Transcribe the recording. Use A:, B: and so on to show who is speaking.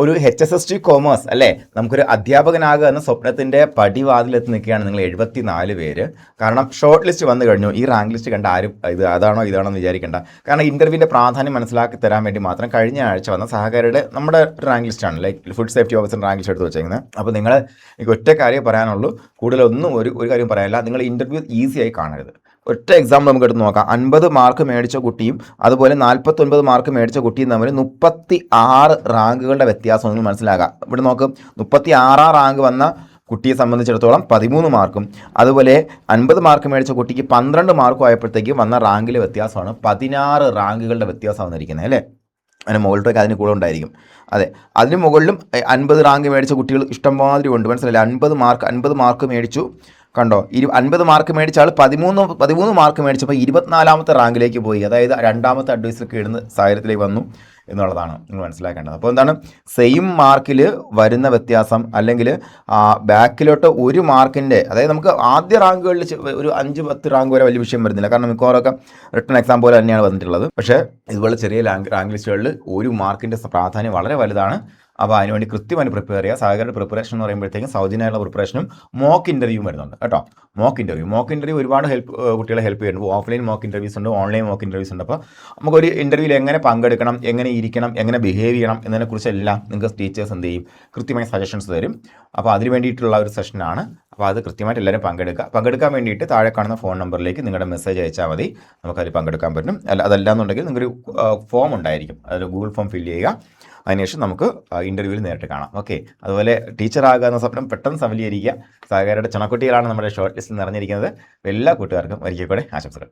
A: ഒരു HSST commerce അല്ലേ, നമുക്കൊരു അധ്യാപകനാകുക എന്ന സ്വപ്നത്തിൻ്റെ പടിവാതിലെത്തി നിൽക്കുകയാണ് നിങ്ങൾ 74 പേര്. കാരണം ഷോർട്ട് ലിസ്റ്റ് വന്നു കഴിഞ്ഞു. ഈ റാങ്ക് ലിസ്റ്റ് കണ്ട ആരും അതാണോ ഇതാണോ എന്ന് വിചാരിക്കേണ്ട. കാരണം ഇൻ്റർവ്യൂവിൻ്റെ പ്രാധാന്യം മനസ്സിലാക്കി തരാൻ വേണ്ടി മാത്രം കഴിഞ്ഞ ആഴ്ച വന്ന സഹകാരിയുടെ നമ്മുടെ റാങ്ക് ലിസ്റ്റാണ്, like food safety officer rank list എടുത്ത് വെച്ചേക്കുന്നത്. അപ്പോൾ നിങ്ങൾ എനിക്ക് ഒറ്റ കാര്യം പറയാനുള്ളൂ, കൂടുതലൊന്നും ഒരു കാര്യം പറയാനില്ല. നിങ്ങൾ ഇൻ്റർവ്യൂ ഈസിയായി കാണരുത്. ഒറ്റ എക്സാമ്പിൾ നമുക്ക് എടുത്ത് നോക്കാം. 50 മാർക്ക് മേടിച്ച കുട്ടിയും അതുപോലെ 49 മാർക്ക് മേടിച്ച കുട്ടിയും തമ്മിൽ 36 റാങ്കുകളുടെ വ്യത്യാസം നിങ്ങൾ മനസ്സിലാക്കാം. ഇവിടെ നോക്കും, 36 റാങ്ക് വന്ന കുട്ടിയെ സംബന്ധിച്ചിടത്തോളം 13 മാർക്കും, അതുപോലെ 50 മാർക്ക് മേടിച്ച കുട്ടിക്ക് 12 മാർക്കും ആയപ്പോഴത്തേക്കും വന്ന റാങ്കിലെ വ്യത്യാസമാണ് 16 റാങ്കുകളുടെ വ്യത്യാസം വന്നിരിക്കുന്നത് അല്ലേ. അതിന് മുകളിലൊക്കെ അതിന് കൂടെ ഉണ്ടായിരിക്കും. അതെ, അതിന് മുകളിലും 50 റാങ്ക് മേടിച്ച കുട്ടികൾ ഇഷ്ടംമാതിരി ഉണ്ട്, മനസ്സിലായില്ലേ. 50 മാർക്ക് മേടിച്ചു, കണ്ടോ. 50 മാർക്ക് മേടിച്ച ആൾ 13 മാർക്ക് മേടിച്ചപ്പോൾ 24ാമത്തെ റാങ്കിലേക്ക് പോയി. അതായത് രണ്ടാമത്തെ അഡ്വൈസർക്ക് ഇടുന്ന സാഹചര്യത്തിലേക്ക് വന്നു എന്നുള്ളതാണ് നിങ്ങൾ മനസ്സിലാക്കേണ്ടത്. അപ്പോൾ എന്താണ്, സെയിം മാർക്കിൽ വരുന്ന വ്യത്യാസം അല്ലെങ്കിൽ ബാക്കിലോട്ട് 1 മാർക്കിൻ്റെ, അതായത് നമുക്ക് ആദ്യ റാങ്കുകളിൽ ഒരു 5-10 റാങ്ക് വരെ വലിയ വിഷയം വരുന്നില്ല. കാരണം മിക്കവാറൊക്കെ റിട്ടൺ എക്സാം പോലെ തന്നെയാണ് വന്നിട്ടുള്ളത്. പക്ഷേ ഇതുപോലെ ചെറിയ റാങ്ക് ലിസ്റ്റുകളിൽ 1 മാർക്കിൻ്റെ പ്രാധാന്യം വളരെ വലുതാണ്. അപ്പോൾ അതിനുവേണ്ടി കൃത്യമായി പ്രിപ്പയർ ചെയ്യുക. സഹകാരിയുടെ പ്രിപ്പറേഷൻ എന്ന് പറയുമ്പോഴത്തേക്കും സൗജന്യമായുള്ള പ്രിപ്പറേഷനും മോക്ക് ഇൻ്റർവ്യൂവും വരുന്നുണ്ട് കേട്ടോ. മോക്ക് ഇൻ്റർവ്യൂ ഒരുപാട് കുട്ടികളെ ഹെൽപ്പ് ചെയ്യുന്നുണ്ട്. ഓഫ്ലൈൻ മോക്ക് ഇൻ്റർവ്യൂസ് ഉണ്ട്, ഓൺലൈൻ മോക്ക് ഇൻ്റർവ്യൂസ് ഉണ്ട്. അപ്പോൾ നമുക്കൊരു ഇൻ്റർവ്യൂവിൽ എങ്ങനെ പങ്കെടുക്കണം, എങ്ങനെ ഇരിക്കണം, എങ്ങനെ ബിഹേവ് ചെയ്യണം എന്നതിനെക്കുറിച്ചെല്ലാം നിങ്ങൾക്ക് ടീച്ചേഴ്സ് എന്ത് ചെയ്യും, കൃത്യമായി സജഷൻസ് തരും. അപ്പോൾ അതിന് വേണ്ടിയിട്ടുള്ള ഒരു സെഷനാണ്. അപ്പോൾ അത് കൃത്യമായിട്ട് എല്ലാവരും പങ്കെടുക്കാൻ വേണ്ടിയിട്ട് താഴെ കാണുന്ന ഫോൺ നമ്പറിലേക്ക് നിങ്ങളുടെ മെസ്സേജ് അയച്ചാൽ മതി, നമുക്കതിൽ പങ്കെടുക്കാൻ പറ്റും. അതല്ലാന്നുണ്ടെങ്കിൽ നിങ്ങൾക്കൊരു ഫോം ഉണ്ടായിരിക്കും, അതിൽ ഗൂഗിൾ ഫോം ഫില്ല് ചെയ്യുക. അതിനുശേഷം നമുക്ക് ഇൻ്റർവ്യൂവിൽ നേരിട്ട് കാണാം. ഓക്കെ, അതുപോലെ ടീച്ചറാകുക എന്ന സ്വപ്നം പെട്ടെന്ന് സഫലീകരിക്കുക. സഹകാരിയുടെ ചുണക്കുട്ടികളാണ് നമ്മുടെ ഷോർട്ട് ലിസ്റ്റിൽ നിറഞ്ഞിരിക്കുന്നത്. എല്ലാ കൂട്ടുകാർക്കും ഒരിക്കൽ കൂടെ ആശംസകൾ.